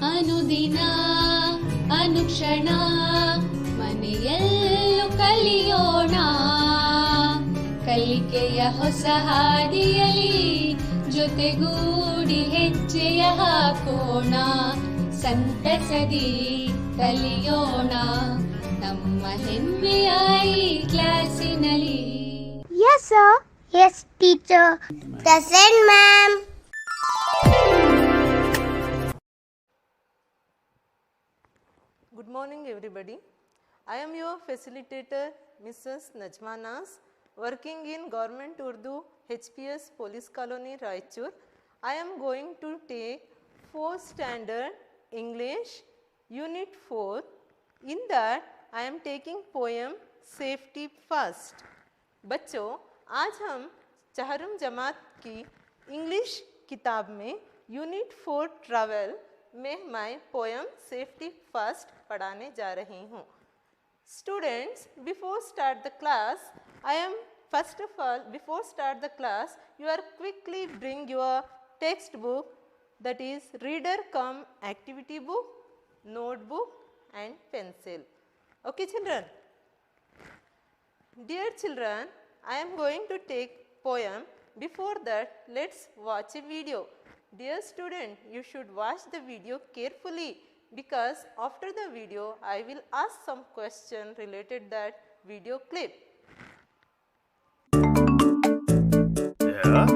ಅನುದಿನ ಅನುಕ್ಷಣ ಮನೆಯಲ್ಲೂ ಕಲಿಯೋಣ. ಕಲಿಕೆಯ ಹೊಸ ಹಾದಿಯಲಿ ಜೊತೆಗೂಡಿ ಹೆಜ್ಜೆಯ ಹಾಕೋಣ. ಸಂತಸದಿ ಕಲಿಯೋಣ ನಮ್ಮ ಹೆಮ್ಮೆಯ ಈ ಕ್ಲಾಸಿನಲ್ಲಿ. Yes sir. Yes teacher. Present ma'am. Good morning everybody. I am your facilitator Mrs. Najma Naz, working in Government Urdu HPS Police Colony Raichur. I am going to take 4th standard English Unit 4. In that I am taking poem Safety First. बच्चों, आज हम चहरुम जमात की English किताब में unit 4 travel में मैं poem safety first पढ़ाने जा रही हूँ. Students, before start the class, first of all, before start the class, you are quickly bring your textbook, that is reader cum activity book, notebook and pencil. Okay children? Dear children, I am going to take poem. Before that, let's watch a video. Dear student, you should watch the video carefully, because after the video I will ask some question related that video clip. Yeah?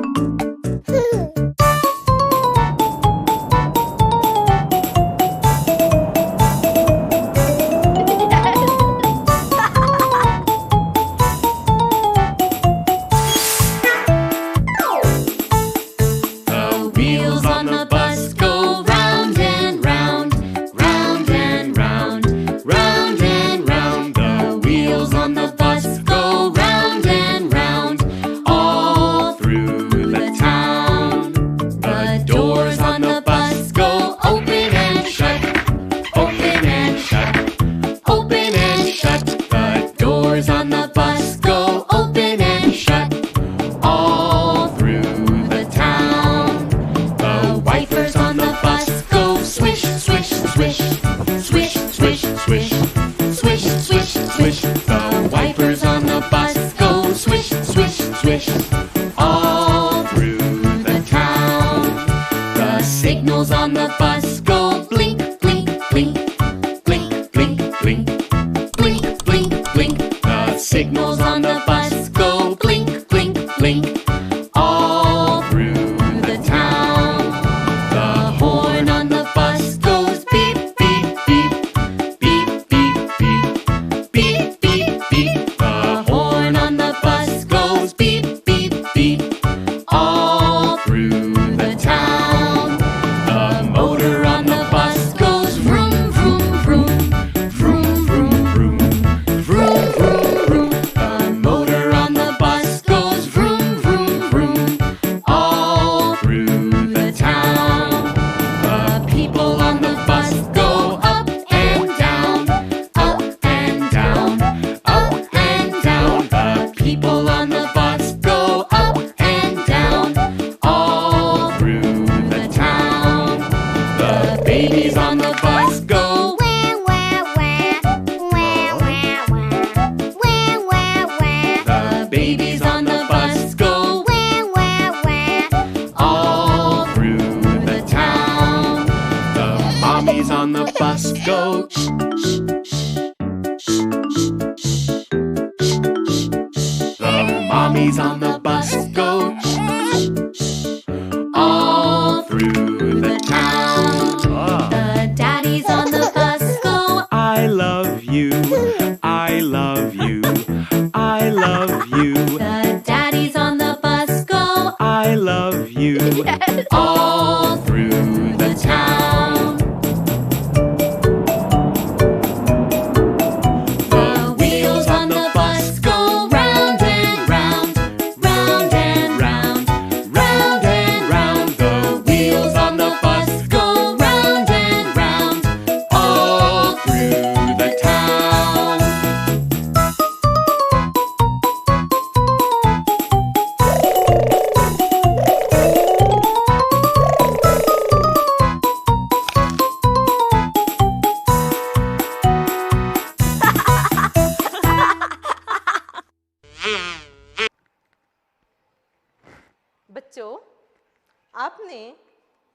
आपने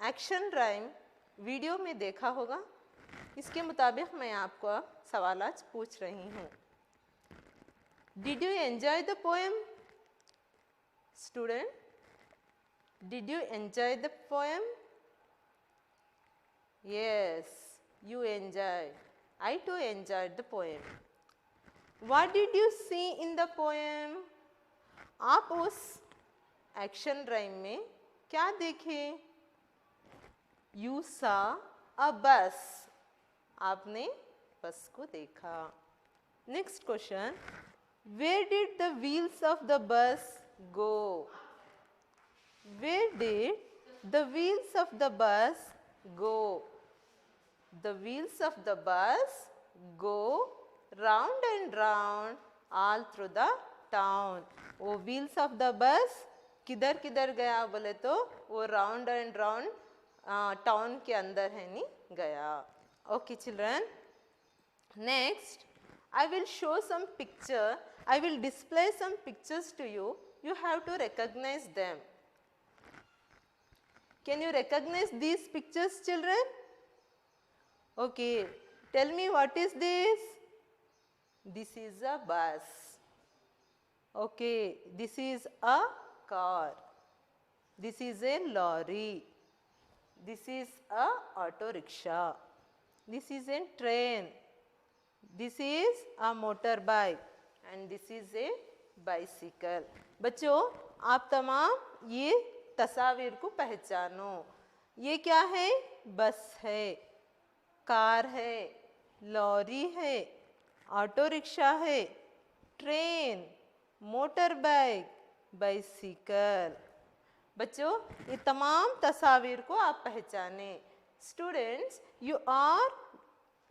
action rhyme video में देखा होगा। इसके मुताबिक मैं आपको सवाल आज पूछ रही हूँ। Did you enjoy the poem student? Did you enjoy the poem? Yes, you enjoyed. I too enjoyed the poem. What did you see in the poem? आप उस एक्शन राइम में क्या देखे? You saw a bus. आपने बस को देखा। Next question. Where did the wheels of the bus go? Where did the wheels of the bus go? The wheels of the bus go round and round all through the town. वो wheels of the bus किधर किधर गया बोले तो वो round and round town के अंदर है नहीं गया। Okay children. Next, I will show some picture. I will display some pictures to you. You have to recognize them. Can you recognize these pictures, children? Okay, tell me what is this? This is a bus. Okay, this is a car. This is a lorry. This is a auto rickshaw. This is a train. This is a motorbike and this is a bicycle. बच्चों आप तमाम ये तस्वीर को पहचानो। ये क्या है? बस है, कार है, लॉरी है, ऑटो रिक्शा है, ट्रेन, मोटर बाइक, बाइसिकल। बच्चों ये तमाम तस्वीर को आप पहचाने। Students you are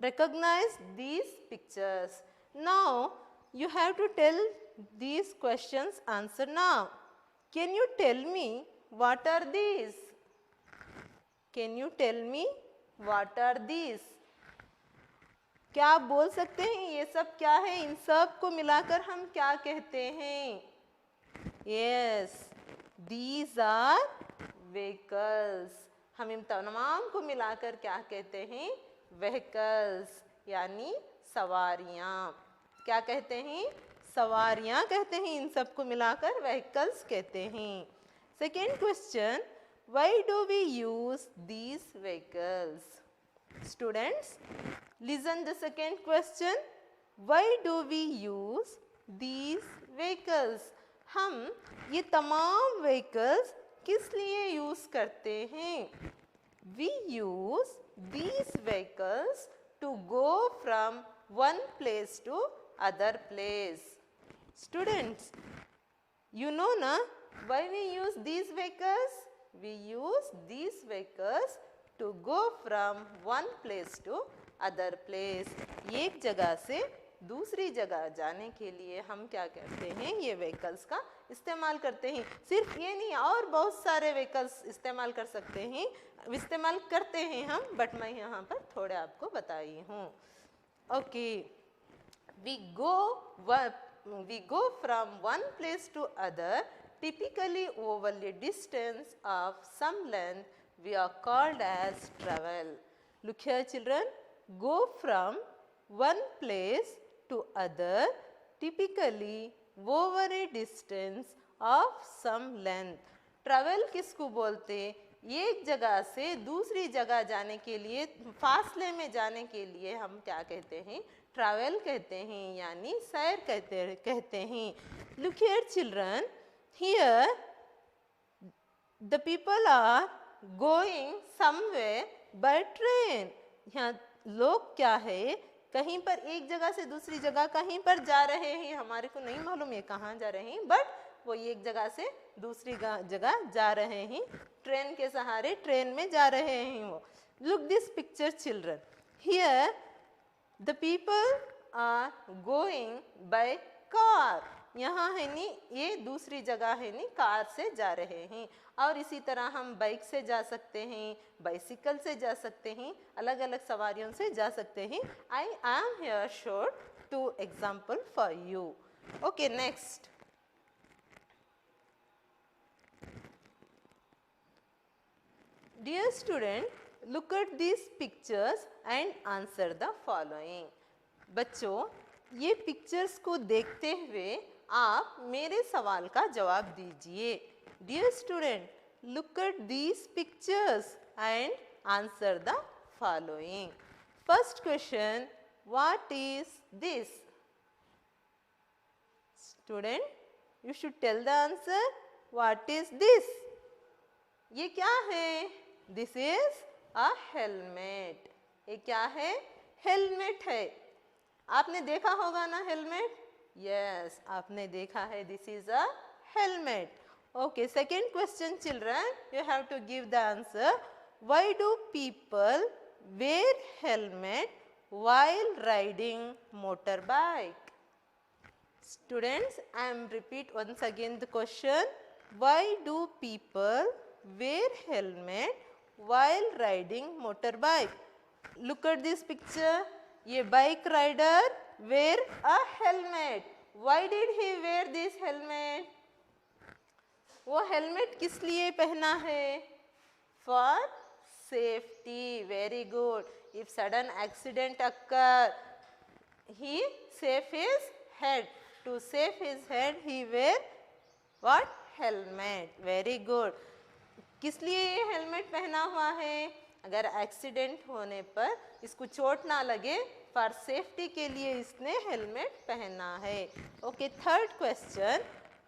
recognize these pictures. Now you have to tell these questions answer now. Can you tell me what are these? Can you tell me what are these? क्या आप बोल सकते हैं ये सब क्या है? इन सब को मिलाकर हम क्या कहते हैं? Yes, these are vehicles. हम इन तमाम को मिलाकर क्या कहते हैं? Vehicles यानी सवारियाँ। क्या कहते हैं? सवारियाँ कहते हैं। इन सब को मिलाकर vehicles कहते हैं। Second question, why do we use these vehicles? Students, listen the second question. Why do we use these vehicles? हम ये तमाम vehicles किस लिए use करते हैं? We use these vehicles to go from one place to other place. Students, you know na why we use these vehicles? We use these vehicles to go from one place to other place. एक जगह से दूसरी जगह जाने के लिए हम क्या करते हैं? ये व्हीकल्स का इस्तेमाल करते हैं। सिर्फ ये नहीं और बहुत सारे व्हीकल्स इस्तेमाल कर सकते हैं, इस्तेमाल करते हैं हम, बट मैं यहाँ पर थोड़े आपको बताई हूँ। Okay, we go from one place to other, typically over a distance of some length, we are called as travel. Look here children, go from one place to other, typically over a distance of some length. Travel किसको बोलते? एक जगह से दूसरी जगह जाने के लिए, फासले में जाने के लिए हम क्या कहते हैं? ट्रैवल कहते हैं, यानी सैर कहते हैं। Look here children, here the people are going somewhere by train. यहाँ लोग क्या है? कहीं पर एक जगह से दूसरी जगह कहीं पर जा रहे हैं। हमारे को नहीं मालूम ये कहाँ जा रहे हैं, बट वो एक जगह से दूसरी जगह जा रहे हैं। ट्रेन के सहारे ट्रेन में जा रहे हैं वो। Look this picture children, here the people are going by car. यहाँ है नी ये दूसरी जगह है नी कार से जा रहे हैं। और इसी तरह हम बाइक से जा सकते हैं, बाइसिकल से जा सकते हैं, अलग अलग सवारियों से जा सकते हैं। I am here showed two example for you. Okay, next Dear student, look at these pictures and answer the following. बच्चों, ये पिक्चर्स को देखते हुए आप मेरे सवाल का जवाब दीजिए. Dear student, look at these pictures and answer the following. First question, what is this? Student, you should tell the answer. What is this? ये क्या है? This is a helmet. ये क्या है? हेलमेट है. आपने देखा होगा ना हेलमेट? Yes, आपने देखा है. This is a helmet. Okay, second question children, you have to give the answer. Why do people wear helmet while riding motorbike? Students, I am repeat once again the question. Why do people wear helmet while riding motorbike? Look at this picture. ये bike rider wear a helmet. Why did he wear this helmet? वो helmet किस लिए पहना है? For safety. Very good. If sudden accident occur, he save his head. To save his head, he wear what? Helmet. Very good. किस लिए ये helmet पहना हुआ है? अगर एक्सीडेंट होने पर इसको चोट ना लगे, फॉर सेफ्टी के लिए इसने हेलमेट पहना है. Okay, third question.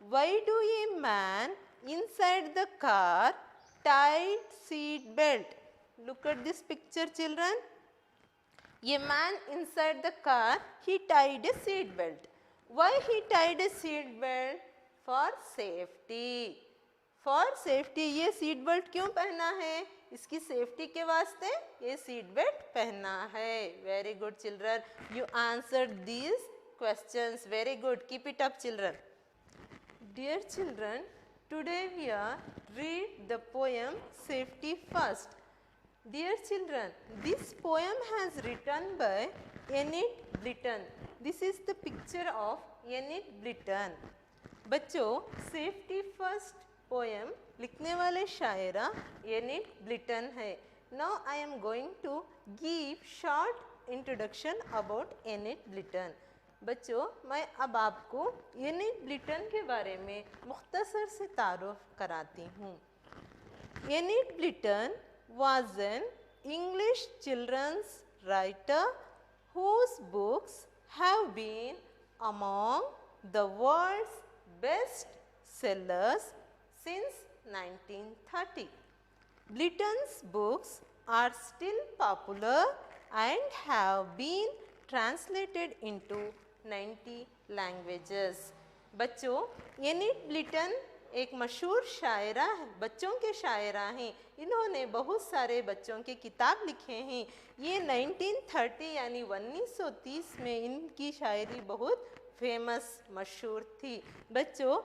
Why do ये man inside the car tied seat belt? Look at this picture children. ये man inside the car, he tied a seat belt. Why he tied a seat belt? For safety. For safety. ये seat belt क्यों पहना है? इसकी safety के वास्ते ये seat belt पहना है. Very good children. You answered these questions. Very good. Keep it up children. Dear children, today we are read the poem Safety First. Dear children, this poem has written by Enid Blyton. This is the picture of Enid Blyton. बच्चों, safety first poem लिखने वाले शायरा Enid Blyton है. Now I am going to give short introduction about Enid Blyton. बच्चों, मैं अब आपको Enid ब्लिटन के बारे में मुख्तसर से तारुफ कराती हूँ. Enid Blyton was an English children's writer whose books have been among the world's best sellers since 1930. Blyton's books are still popular and have been translated into 90 languages. बच्चों, एनिड ब्लिटन एक मशहूर शायरा है, बच्चों के शायरा हैं. इन्होंने बहुत सारे बच्चों के किताब लिखे हैं. ये 1930 यानी 1930 में इनकी शायरी बहुत फेमस मशहूर थी. बच्चों,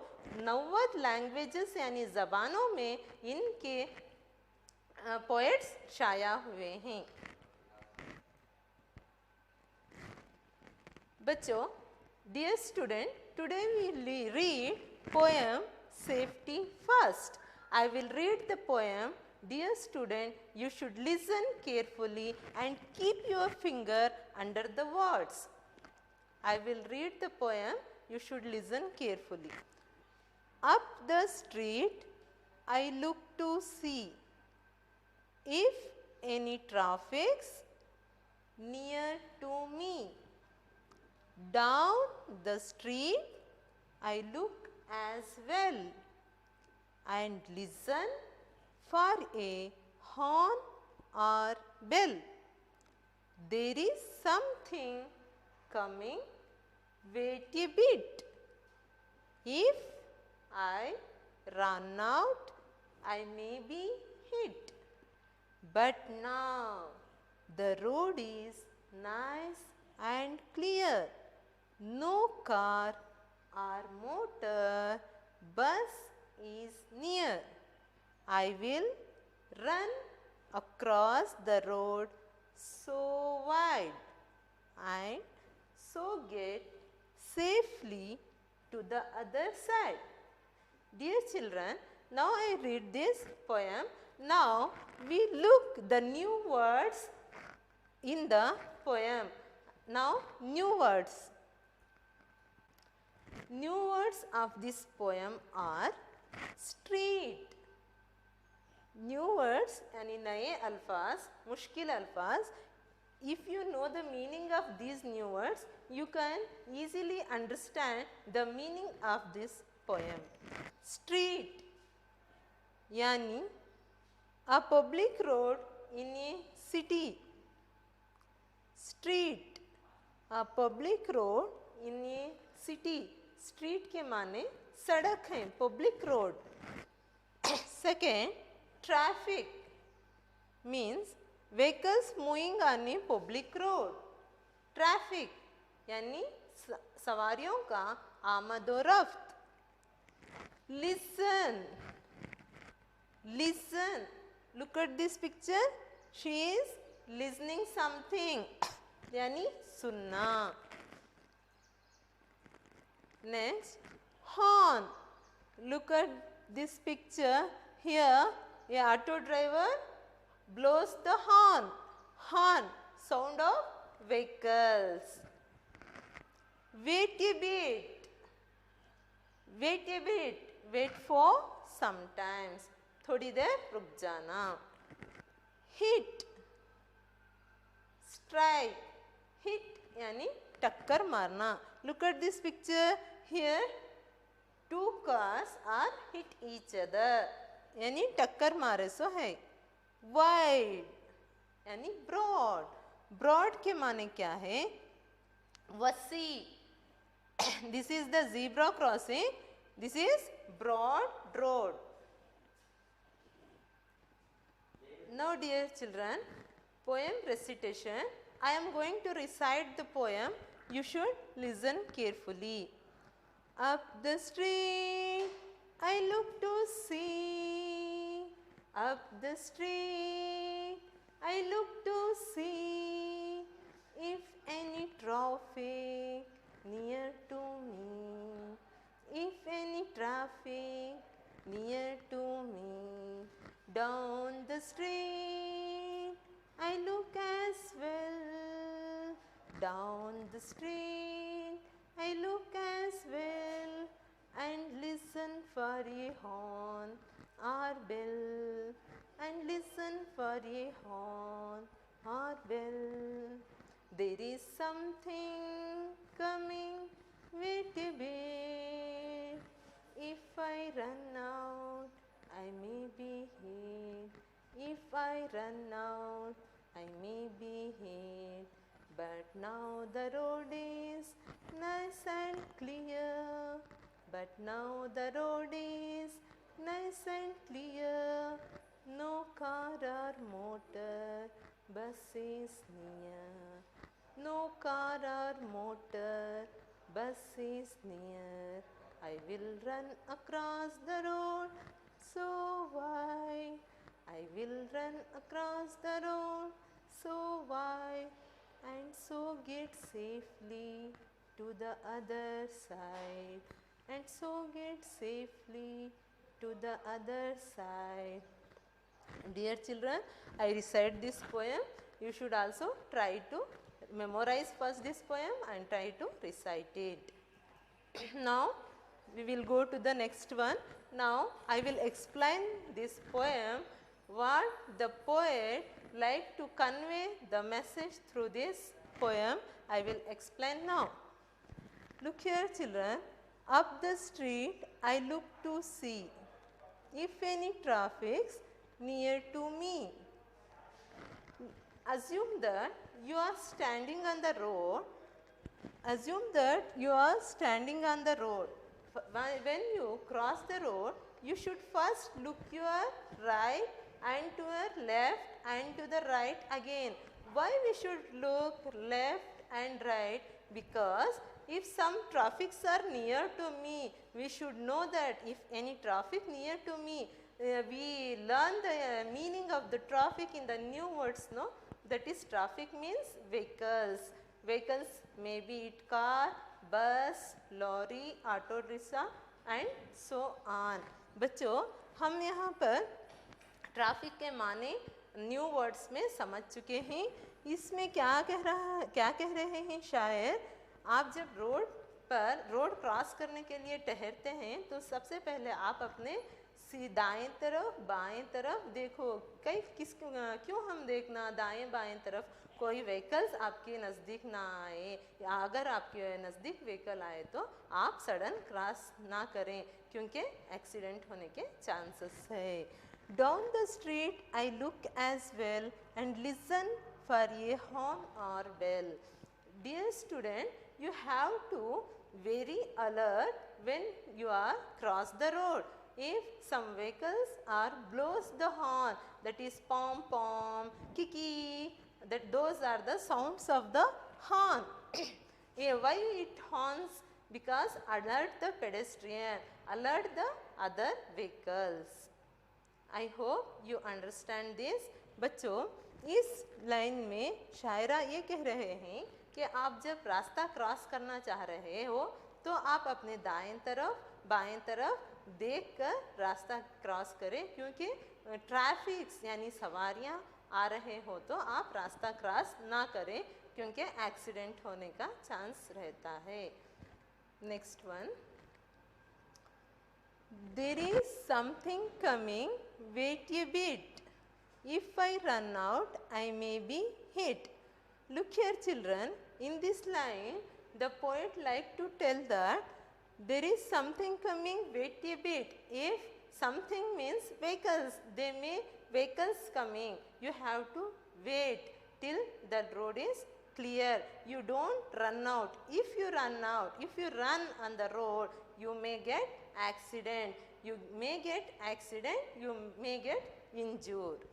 90 लैंग्वेजेस यानी ज़बानों में इनके पोएट्स शाया हुए हैं. बच्चों, dear student, today we read poem Safety First. I will read the poem. Dear student, you should listen carefully and keep your finger under the words. I will read the poem. You should listen carefully. Up the street I look to see if any traffic's near to me. Down the street I look as well and listen for a horn or bell. There is something coming, wait a bit. If I run out, I may be hit. But now the road is nice and clear. No car or motor bus is near. I will run across the road so wide and so get safely to the other side. Dear children, now I read this poem. Now we look the new words in the poem. Now new words. New words of this poem are street. New words यानी नए अल्फाज, मुश्किल अल्फाज. If you know the meaning of these new words, you can easily understand the meaning of this poem. Street यानी a public road in a city. Street a public road in a city. Street के माने सड़क है, public road. Second, traffic means vehicles moving on a public road. Traffic यानी सवारियों का आमदोरफ्त. Listen. Listen. Look at this picture. She is listening something. यानी सुनना. Next, horn. Look at this picture. Here, a auto driver blows the horn. Horn, sound of vehicles. Wait a bit. Wait a bit. Wait for sometimes. थोड़ी देर रुक जाना. Hit. Strike. Hit यानी टक्कर मारना. Look at this picture. Here, two cars are hit each other. यानी टक्कर मारे सो है. Wide यानी broad. Broad के माने क्या है? वसी. This is the zebra crossing. This is broad road. Now dear children, poem recitation. I am going to recite the poem. You should listen carefully. Up the street I look to see. Up the street I look to see if any traffic near to me. If any traffic near to me. Down the street I look as well. Down the street I look as well and listen for a horn or bell. And listen for a horn or bell. There is something coming, wait a bit. If I run out, I may be hit. If I run out, I may be hit. But now the road is nice and clear. But now the road is nice and clear. No car or motor, bus is near. No car or motor, bus is near. I will run across the road so wide. I will run across the road so wide and so get safely to the other side. And so get safely to the other side. Dear children, I recite this poem. You should also try to memorize first this poem and try to recite it. Now we will go to the next one. Now I will explain this poem, what the poet like to convey the message through this poem. I will explain now. Look here children, up the street I look to see if any traffic's near to me. Assume that you are standing on the road. Assume that you are standing on the road. When you cross the road, you should first look your right and to your left and to the right again. Why we should look left and right? Because if some traffics are near to me, we should know that if any traffic near to me, we learn the meaning of the traffic in the new words, no? That is traffic means vehicles. Vehicles may be it car, bus, lorry, auto rickshaw and so on. बच्चों हम यहाँ पर traffic के माने new words में समझ चुके हैं। इसमें क्या कह रहे हैं शायर, आप जब रोड क्रॉस करने के लिए ठहरते हैं तो सबसे पहले आप अपने दाएं तरफ बाएं तरफ देखो। क्यों हम देखना दाएं बाएं तरफ, कोई व्हीकल्स आपके नज़दीक ना आए, या अगर आपके नज़दीक व्हीकल आए तो आप सडन क्रॉस ना करें क्योंकि एक्सीडेंट होने के चांसेस है। Down the street I look as well and listen for a horn और bell. Dear student, you have to very alert when you are cross the road. If some vehicles are blows the horn, that is pom pom, kiki, those are the sounds of the horn. Why it horns? Because alert the pedestrian, alert the other vehicles. I hope you understand this. बच्चों, इस line में शायरा ये कह रहे हैं कि आप जब रास्ता क्रॉस करना चाह रहे हो तो आप अपने दाएं तरफ बाएं तरफ देखकर रास्ता क्रॉस करें, क्योंकि ट्रैफिक यानी सवारियां आ रहे हो तो आप रास्ता क्रॉस ना करें क्योंकि एक्सीडेंट होने का चांस रहता है। Next one, there is something coming, wait a bit, if I run out I may be hit. Look here children, in this line the poet like to tell that there is something coming, wait a bit. If something means vehicles, vehicles coming, you have to wait till the road is clear. You don't run out. If you run on the road, you may get accident, you may get injured.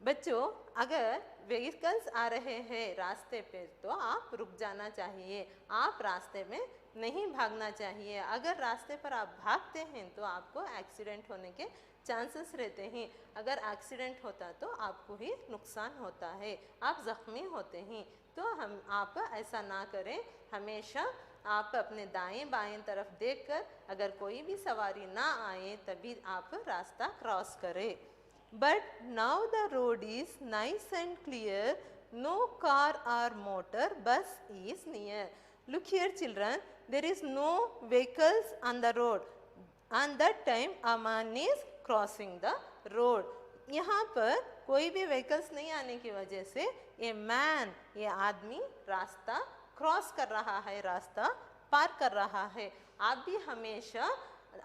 बच्चों, अगर vehicles आ रहे हैं रास्ते पे तो आप रुक जाना चाहिए, आप रास्ते में नहीं भागना चाहिए। अगर रास्ते पर आप भागते हैं तो आपको एक्सीडेंट होने के चांसेस रहते हैं। अगर एक्सीडेंट होता तो आपको ही नुकसान होता है, आप ज़ख्मी होते हैं। तो आप ऐसा ना करें, हमेशा आप अपने दाएं बाएं तरफ देखकर अगर कोई भी सवारी ना आए तभी आप रास्ता क्रॉस करें। But now the road is nice and clear, no car or motor bus is near. Look here children, there is no vehicles on the road. On that time a man is crossing the road. यहाँ पर कोई भी vehicles नहीं आने की वजह से ये आदमी रास्ता क्रॉस कर रहा है, रास्ता पार कर रहा है। आप भी हमेशा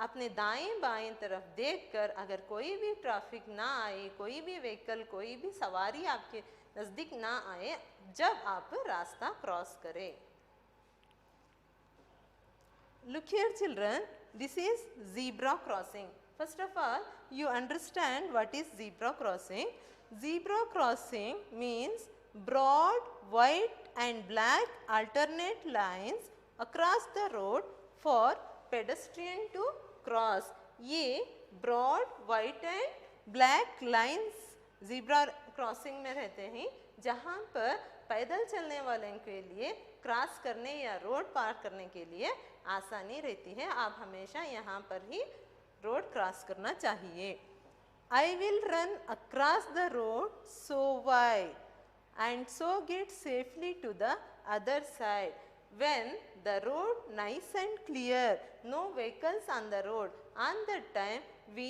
अपने दाएं बाएं तरफ देखकर अगर कोई भी ट्रैफिक ना आए, कोई भी व्हीकल, कोई भी सवारी आपके नज़दीक ना आए जब आप रास्ता क्रॉस करें। Look here children, this is zebra crossing. First of all, you understand what is zebra crossing. Zebra crossing means broad white and black alternate lines across the road for pedestrian to cross. ये broad white and black lines zebra crossing में रहते हैं, जहाँ पर पैदल चलने वाले के लिए क्रॉस करने या रोड पार करने के लिए आसानी रहती है। आप हमेशा यहाँ पर ही रोड क्रॉस करना चाहिए। I will run across the road so wide and so get safely to the other side. When the road nice and clear, no vehicles on the road, on that time we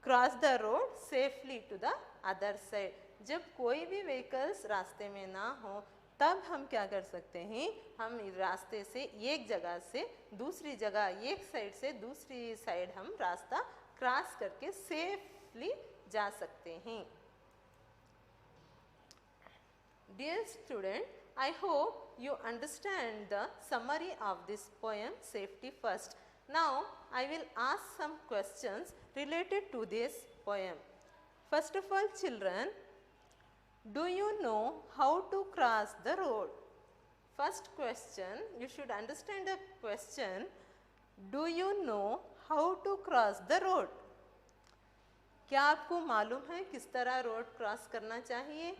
cross the road safely to the other side. जब कोई भी vehicles रास्ते में ना हो तब हम क्या कर सकते हैं, हम रास्ते से एक जगह से दूसरी जगह, एक साइड से दूसरी साइड हम रास्ता क्रॉस करके सेफली जा सकते हैं। Dear student, I hope you understand the summary of this poem Safety First. Now I will ask some questions related to this poem. First of all children, do you know how to cross the road? First question, you should understand the question, do you know how to cross the road? क्या आपको मालूम है किस तरह road cross करना चाहिए?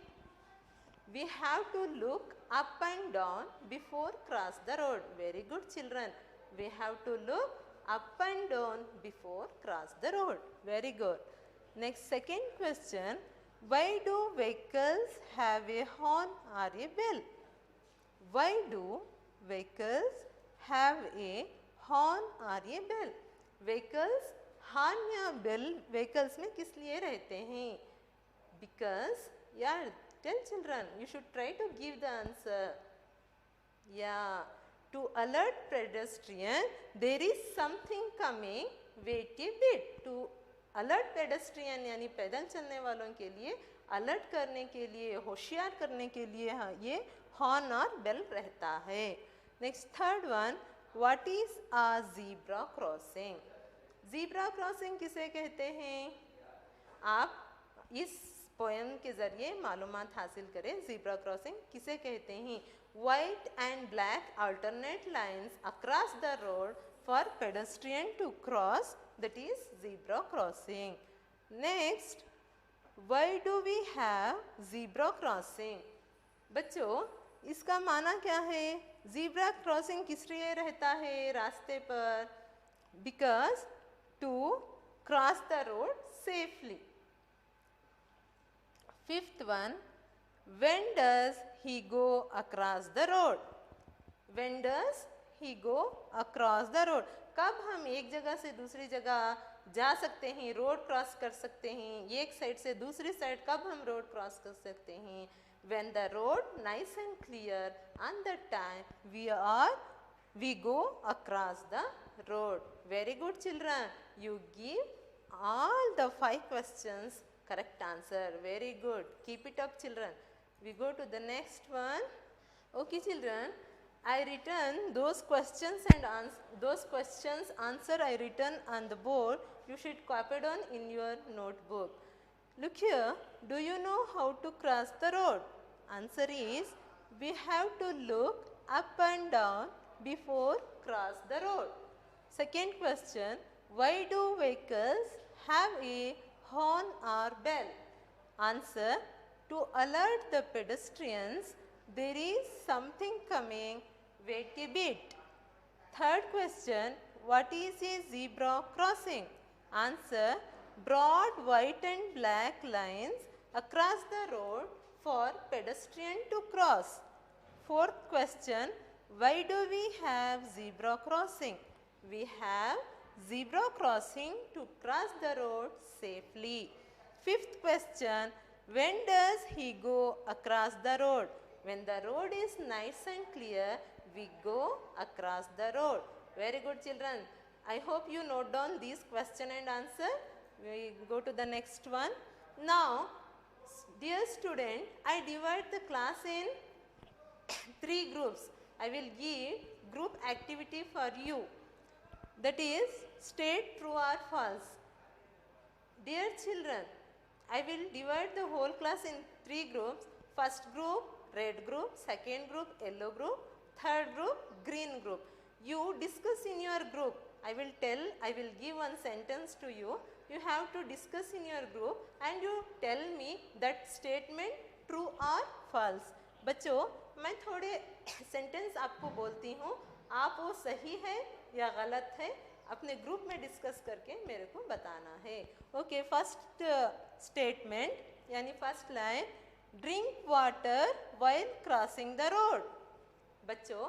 We have to look up and down before cross the road. Very good children. We have to look up and down before cross the road. Very good. Next, second question, why do vehicles have a horn or a bell? Why do vehicles have a horn or a bell? Vehicles horn या bell vehicles में किस लिए रहते हैं? Because, yeah, tell children, you should try to give the answer. Yeah, to alert pedestrian, there is something coming, wait a bit. To alert pedestrian यानी पैदल चलने वालों के लिए अलर्ट करने के लिए, होशियार करने के लिए हाँ ये हॉर्न और बेल रहता है. Next third one, what is a zebra crossing? Zebra crossing किसे कहते हैं? आप इस पोएम के ज़रिए मालूमात हासिल करें. ज़ीब्रा क्रॉसिंग किसे कहते हैं? White and black alternate lines across the road for pedestrian to cross, that is zebra crossing. Next, why do we have zebra crossing? बच्चों इसका माना क्या है? zebra crossing किस लिए रहता है रास्ते पर? Because to cross the road safely. Fifth one, when does he go across the road? When does he go across the road? कब हम एक जगह से दूसरी जगह जा सकते हैं, रोड क्रॉस कर सकते हैं? एक साइड से दूसरी साइड कब हम रोड क्रॉस कर सकते हैं? When the road nice and clear and the time we go across the road. Very good children. You give all the 5 questions correct answer. Very good. Keep it up children. We go to the next one. Okay children. I written those questions and answer I written on the board. You should copy it on in your notebook. Look here. Do you know how to cross the road? Answer is, we have to look up and down before cross the road. Second question, why do vehicles have a horn or bell? Answer, to alert the pedestrians there is something coming, wait a bit. Third question, what is a zebra crossing? Answer, broad white and black lines across the road for pedestrian to cross. Fourth question, why do we have zebra crossing? We have zebra crossing to cross the road safely. Fifth question, when does he go across the road? When the road is nice and clear, we go across the road. Very good children. I hope you note down these question and answer. We go to the next one. Now, dear student, I divide the class in 3 groups. I will give group activity for you. That is, state true or false. Dear children, I will divide the whole class in 3 groups. First group, red group. Second group, yellow group. Third group, green group. You discuss in your group. I will give one sentence to you. You have to discuss in your group and you tell me that statement true or false. बच्चों, मैं थोड़े sentence आपको बोलती हूँ, आप वो सही है या गलत है अपने ग्रुप में डिस्कस करके मेरे को बताना है. ओके, फर्स्ट स्टेटमेंट यानी first line, drink water while crossing the road. बच्चों,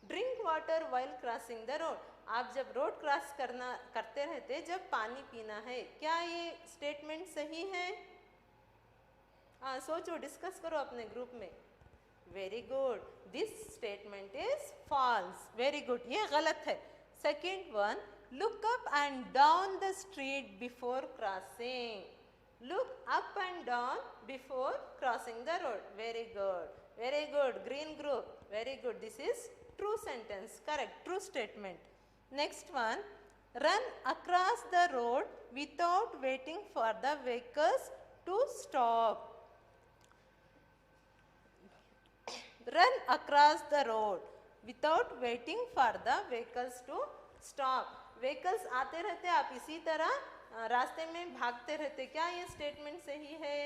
drink water while crossing the road. आप जब रोड क्रॉस करते रहते जब पानी पीना है, क्या ये स्टेटमेंट सही है? हाँ, सोचो, डिस्कस करो अपने ग्रुप में. Very good, this statement is false. Very good, ये गलत है. Second one, look up and down the street before crossing. Look up and down before crossing the road. Very good, very good. Green group, very good. This is true sentence, correct, true statement. Next one, run across the road without waiting for the vehicles to stop. Run across the road without waiting for the vehicles to stop. Vehicles आते रहते, आप इसी तरह रास्ते में भागते रहते. क्या ये स्टेटमेंट सही है?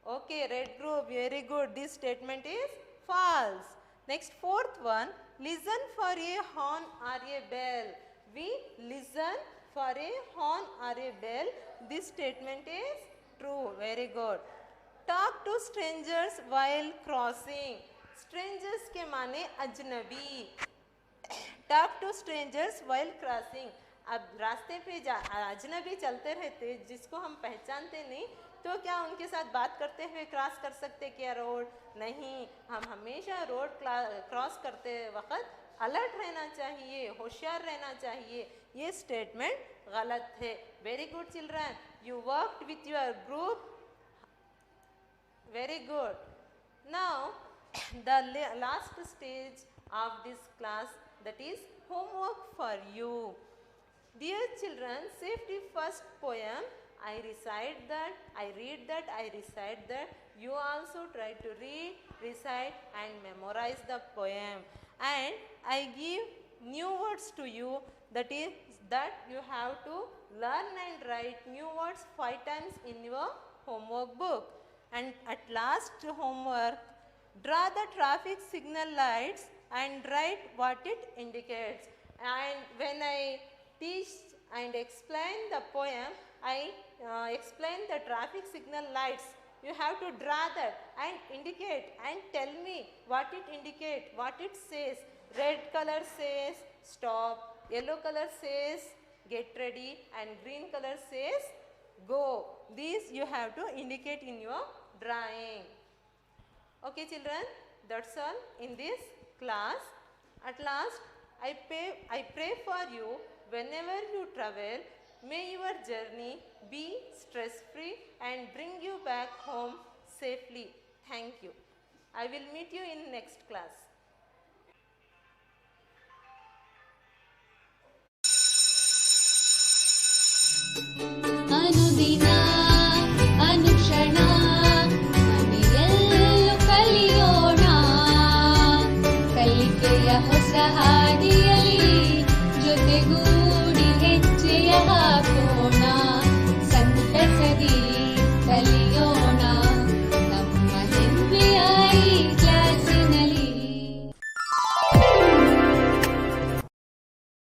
Okay, red group, very good. This statement is false. Next, fourth one, listen for a horn or a bell. We listen for a horn or a bell. This statement is true. Very good. Talk to strangers while crossing. Strangers के माने अजनबी. Talk to strangers while crossing. अब रास्ते पे अजनबी चलते रहते जिसको हम पहचानते नहीं तो क्या उनके साथ बात करते हुए क्रॉस कर सकते क्या रोड? नहीं. हम हमेशा रोड क्रॉस करते वक्त अलर्ट रहना चाहिए, होशियार रहना चाहिए. ये स्टेटमेंट गलत है. Very good children. You worked with your group. Very good. Now, the last stage of this class, that is homework for you. Dear children, safety first poem. I recite that, I read that, I recite that. You also try to read, recite and memorize the poem. And I give new words to you, that is that you have to learn and write new words 5 times in your homework book. And at last homework, draw the traffic signal lights and write what it indicates. And when I teach and explain the poem, I explain the traffic signal lights. You have to draw that and indicate and tell me what it indicates, what it says. Red color says stop, yellow color says get ready and green color says go. These you have to indicate in your drawing. Okay children, that's all in this class. At last, I pray for you whenever you travel. May your journey be stress-free and bring you back home safely. Thank you. I will meet you in next class.